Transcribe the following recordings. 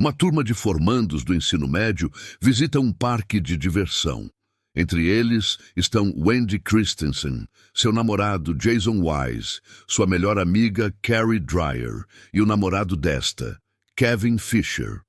Uma turma de formandos do ensino médio visita um parque de diversão. Entre eles estão Wendy Christensen, seu namorado Jason Wise, sua melhor amiga Carrie Dreyer e o namorado desta, Kevin Fisher.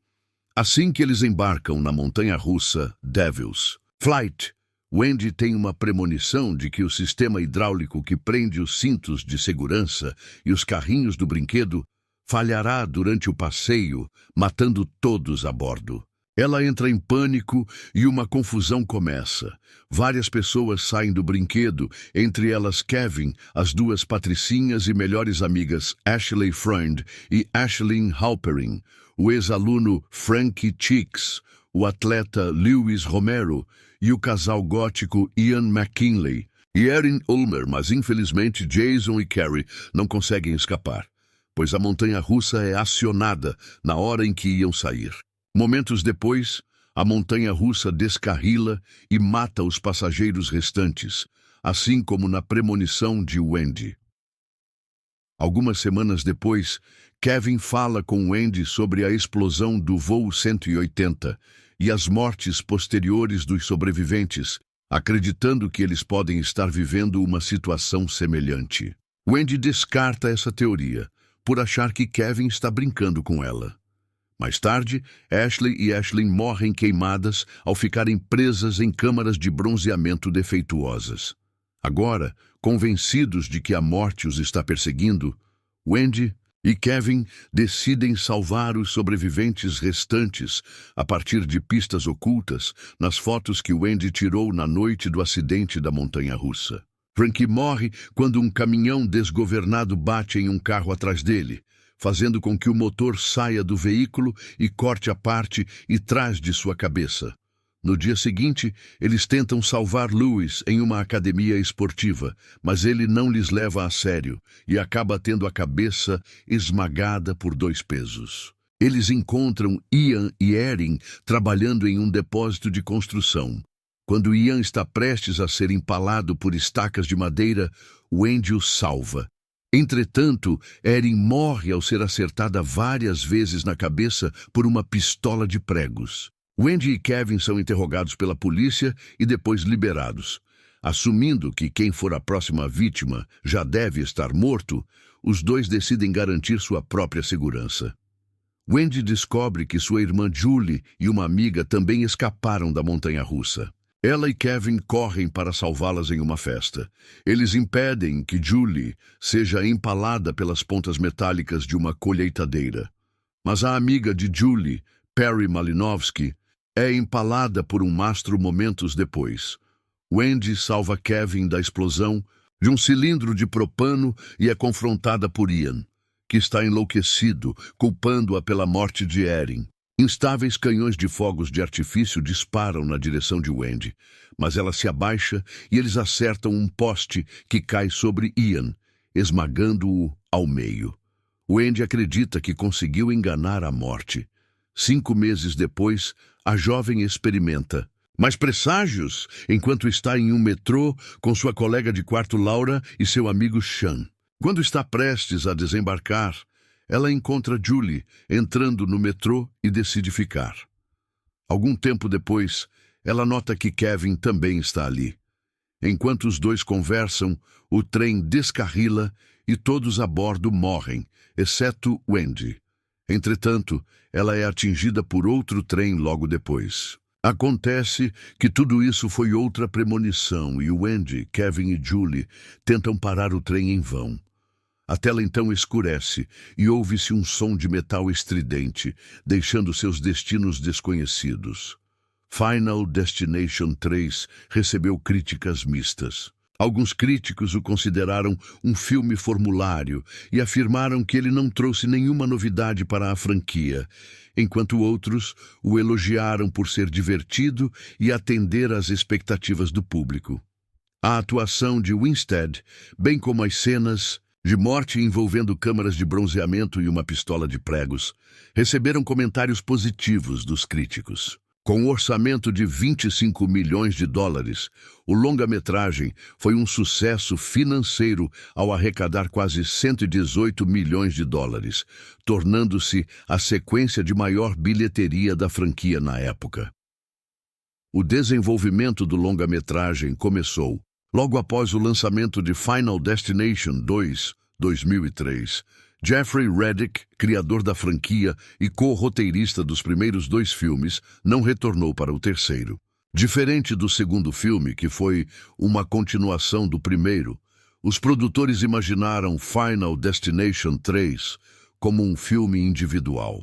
Assim que eles embarcam na montanha-russa Devils Flight, Wendy tem uma premonição de que o sistema hidráulico que prende os cintos de segurança e os carrinhos do brinquedo falhará durante o passeio, matando todos a bordo. Ela entra em pânico e uma confusão começa. Várias pessoas saem do brinquedo, entre elas Kevin, as duas patricinhas e melhores amigas Ashley Freund e Ashlyn Halperin, o ex-aluno Frankie Cheeks, o atleta Lewis Romero e o casal gótico Ian McKinley e Erin Ulmer, mas infelizmente Jason e Carrie não conseguem escapar, pois a montanha-russa é acionada na hora em que iam sair. Momentos depois, a montanha-russa descarrila e mata os passageiros restantes, assim como na premonição de Wendy. Algumas semanas depois, Kevin fala com Wendy sobre a explosão do voo 180 e as mortes posteriores dos sobreviventes, acreditando que eles podem estar vivendo uma situação semelhante. Wendy descarta essa teoria, por achar que Kevin está brincando com ela. Mais tarde, Ashley e Ashlyn morrem queimadas ao ficarem presas em câmaras de bronzeamento defeituosas. Agora, convencidos de que a morte os está perseguindo, Wendy e Kevin decidem salvar os sobreviventes restantes a partir de pistas ocultas nas fotos que Wendy tirou na noite do acidente da montanha-russa. Frankie morre quando um caminhão desgovernado bate em um carro atrás dele, fazendo com que o motor saia do veículo e corte a parte e trás de sua cabeça. No dia seguinte, eles tentam salvar Lewis em uma academia esportiva, mas ele não lhes leva a sério e acaba tendo a cabeça esmagada por 2 pesos. Eles encontram Ian e Erin trabalhando em um depósito de construção. Quando Ian está prestes a ser empalado por estacas de madeira, Wendy o salva. Entretanto, Erin morre ao ser acertada várias vezes na cabeça por uma pistola de pregos. Wendy e Kevin são interrogados pela polícia e depois liberados. Assumindo que quem for a próxima vítima já deve estar morto, os dois decidem garantir sua própria segurança. Wendy descobre que sua irmã Julie e uma amiga também escaparam da montanha-russa. Ela e Kevin correm para salvá-las em uma festa. Eles impedem que Julie seja empalada pelas pontas metálicas de uma colheitadeira. Mas a amiga de Julie, Perry Malinowski, é empalada por um mastro momentos depois. Wendy salva Kevin da explosão de um cilindro de propano e é confrontada por Ian, que está enlouquecido, culpando-a pela morte de Erin. Instáveis canhões de fogos de artifício disparam na direção de Wendy, mas ela se abaixa e eles acertam um poste que cai sobre Ian, esmagando-o ao meio. Wendy acredita que conseguiu enganar a morte. 5 meses depois, a jovem experimenta mais presságios enquanto está em um metrô com sua colega de quarto Laura e seu amigo Sean. Quando está prestes a desembarcar, ela encontra Julie entrando no metrô e decide ficar. Algum tempo depois, ela nota que Kevin também está ali. Enquanto os dois conversam, o trem descarrila e todos a bordo morrem, exceto Wendy. Entretanto, ela é atingida por outro trem logo depois. Acontece que tudo isso foi outra premonição e Wendy, Kevin e Julie tentam parar o trem em vão. A tela então escurece e ouve-se um som de metal estridente, deixando seus destinos desconhecidos. Final Destination 3 recebeu críticas mistas. Alguns críticos o consideraram um filme formulário e afirmaram que ele não trouxe nenhuma novidade para a franquia, enquanto outros o elogiaram por ser divertido e atender às expectativas do público. A atuação de Winstead, bem como as cenas de morte envolvendo câmaras de bronzeamento e uma pistola de pregos, receberam comentários positivos dos críticos. Com um orçamento de 25 milhões de dólares, o longa-metragem foi um sucesso financeiro ao arrecadar quase 118 milhões de dólares, tornando-se a sequência de maior bilheteria da franquia na época. O desenvolvimento do longa-metragem começou logo após o lançamento de Final Destination 2, 2003. Jeffrey Reddick, criador da franquia e co-roteirista dos primeiros 2 filmes, não retornou para o terceiro. Diferente do segundo filme, que foi uma continuação do primeiro, os produtores imaginaram Final Destination 3 como um filme individual.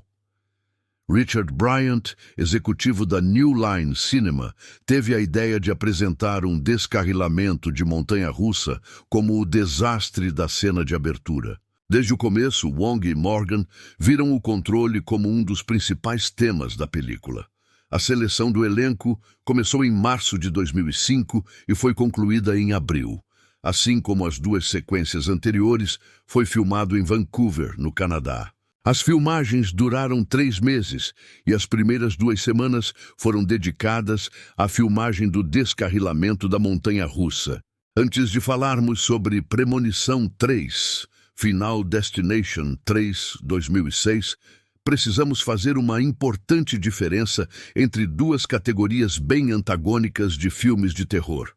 Richard Bryant, executivo da New Line Cinema, teve a ideia de apresentar um descarrilamento de montanha-russa como o desastre da cena de abertura. Desde o começo, Wong e Morgan viram o controle como um dos principais temas da película. A seleção do elenco começou em março de 2005 e foi concluída em abril. Assim como as 2 sequências anteriores, foi filmado em Vancouver, no Canadá. As filmagens duraram 3 meses e as primeiras 2 semanas foram dedicadas à filmagem do descarrilamento da montanha-russa. Antes de falarmos sobre Premonição 3, Final Destination 3, 2006, precisamos fazer uma importante diferença entre 2 categorias bem antagônicas de filmes de terror.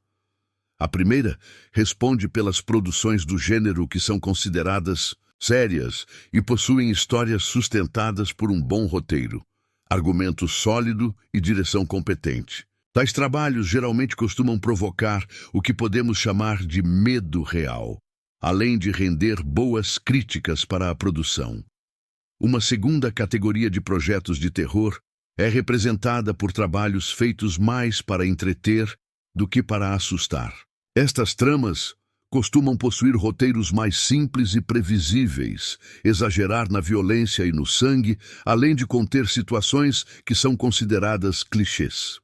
A primeira responde pelas produções do gênero que são consideradas sérias e possuem histórias sustentadas por um bom roteiro, argumento sólido e direção competente. Tais trabalhos geralmente costumam provocar o que podemos chamar de medo real, além de render boas críticas para a produção. Uma segunda categoria de projetos de terror é representada por trabalhos feitos mais para entreter do que para assustar. Estas tramas costumam possuir roteiros mais simples e previsíveis, exagerar na violência e no sangue, além de conter situações que são consideradas clichês.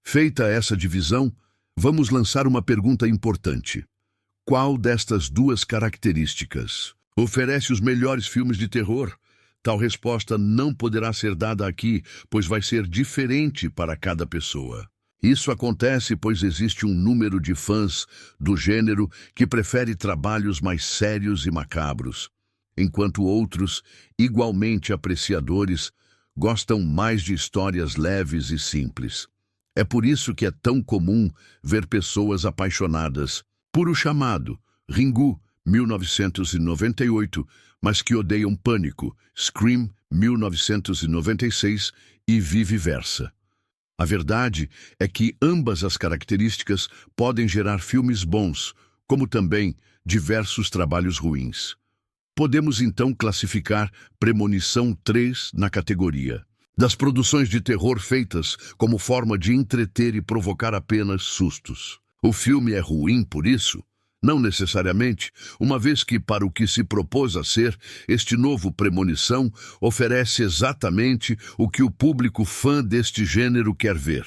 Feita essa divisão, vamos lançar uma pergunta importante. Qual destas 2 características oferece os melhores filmes de terror? Tal resposta não poderá ser dada aqui, pois vai ser diferente para cada pessoa. Isso acontece pois existe um número de fãs do gênero que prefere trabalhos mais sérios e macabros, enquanto outros, igualmente apreciadores, gostam mais de histórias leves e simples. É por isso que é tão comum ver pessoas apaixonadas por O Chamado, Ringu, 1998, mas que odeiam Pânico, Scream, 1996 e vice-versa. A verdade é que ambas as características podem gerar filmes bons, como também diversos trabalhos ruins. Podemos então classificar Premonição 3 na categoria das produções de terror feitas como forma de entreter e provocar apenas sustos. O filme é ruim por isso? Não necessariamente, uma vez que, para o que se propôs a ser, este novo Premonição oferece exatamente o que o público fã deste gênero quer ver.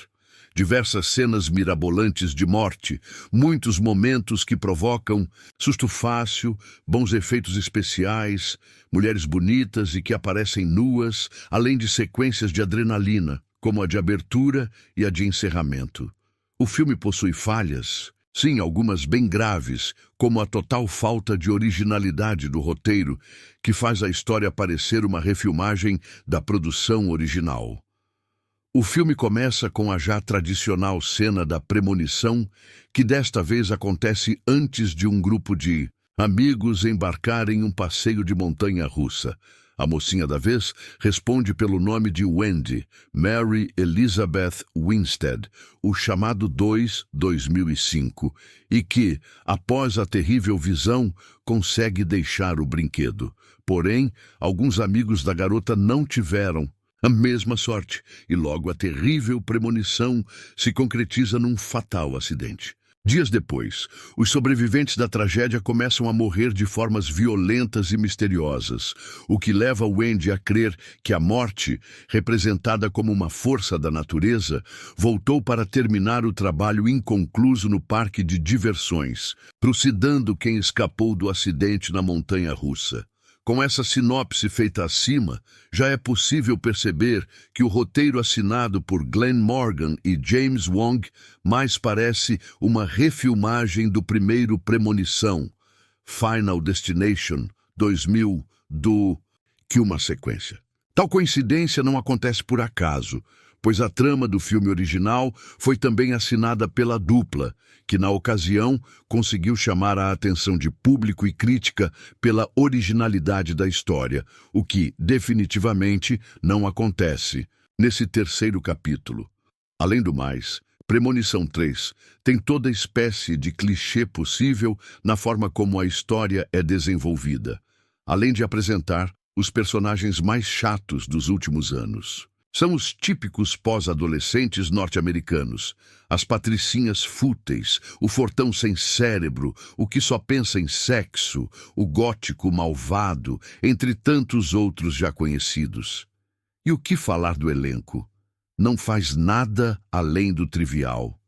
Diversas cenas mirabolantes de morte, muitos momentos que provocam susto fácil, bons efeitos especiais, mulheres bonitas e que aparecem nuas, além de sequências de adrenalina, como a de abertura e a de encerramento. O filme possui falhas, sim, algumas bem graves, como a total falta de originalidade do roteiro, que faz a história parecer uma refilmagem da produção original. O filme começa com a já tradicional cena da premonição, que desta vez acontece antes de um grupo de amigos embarcar em um passeio de montanha-russa. A mocinha da vez responde pelo nome de Wendy, Mary Elizabeth Winstead, O Chamado 2, 2005, e que, após a terrível visão, consegue deixar o brinquedo. Porém, alguns amigos da garota não tiveram a mesma sorte, e logo a terrível premonição se concretiza num fatal acidente. Dias depois, os sobreviventes da tragédia começam a morrer de formas violentas e misteriosas, o que leva Wendy a crer que a morte, representada como uma força da natureza, voltou para terminar o trabalho inconcluso no parque de diversões, trucidando quem escapou do acidente na montanha-russa. Com essa sinopse feita acima, já é possível perceber que o roteiro assinado por Glenn Morgan e James Wong mais parece uma refilmagem do primeiro Premonição, Final Destination 2000, que uma sequência. Tal coincidência não acontece por acaso, pois a trama do filme original foi também assinada pela dupla, que na ocasião conseguiu chamar a atenção de público e crítica pela originalidade da história, o que definitivamente não acontece nesse terceiro capítulo. Além do mais, Premonição 3 tem toda espécie de clichê possível na forma como a história é desenvolvida, além de apresentar os personagens mais chatos dos últimos anos. São os típicos pós-adolescentes norte-americanos, as patricinhas fúteis, o fortão sem cérebro, o que só pensa em sexo, o gótico malvado, entre tantos outros já conhecidos. E o que falar do elenco? Não faz nada além do trivial.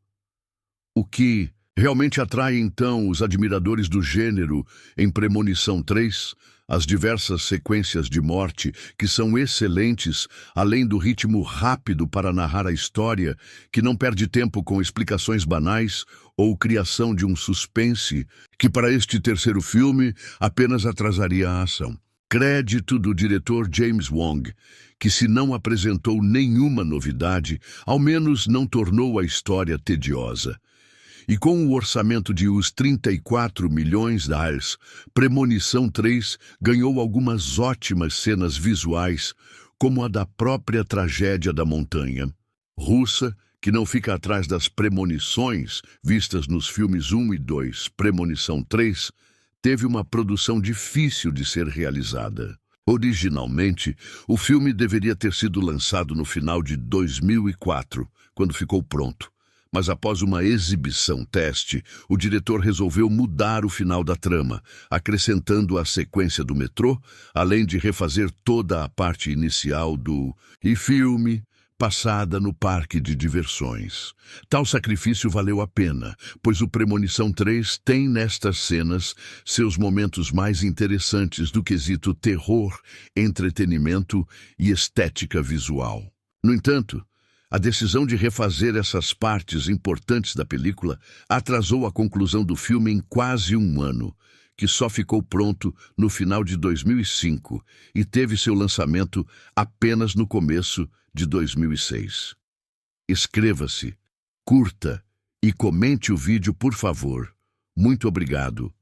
O que realmente atrai, então, os admiradores do gênero em Premonição 3, as diversas sequências de morte, que são excelentes, além do ritmo rápido para narrar a história, que não perde tempo com explicações banais ou criação de um suspense, que para este terceiro filme apenas atrasaria a ação. Crédito do diretor James Wong, que se não apresentou nenhuma novidade, ao menos não tornou a história tediosa. E com o orçamento de uns 34 milhões de dólares, Premonição 3 ganhou algumas ótimas cenas visuais, como a da própria tragédia da montanha russa, que não fica atrás das premonições vistas nos filmes 1 e 2. Premonição 3 teve uma produção difícil de ser realizada. Originalmente, o filme deveria ter sido lançado no final de 2004, quando ficou pronto. Mas após uma exibição teste, o diretor resolveu mudar o final da trama, acrescentando a sequência do metrô, além de refazer toda a parte inicial do filme, passada no parque de diversões. Tal sacrifício valeu a pena, pois o Premonição 3 tem nestas cenas seus momentos mais interessantes do quesito terror, entretenimento e estética visual. No entanto, a decisão de refazer essas partes importantes da película atrasou a conclusão do filme em quase um ano, que só ficou pronto no final de 2005 e teve seu lançamento apenas no começo de 2006. Inscreva-se, curta e comente o vídeo, por favor. Muito obrigado.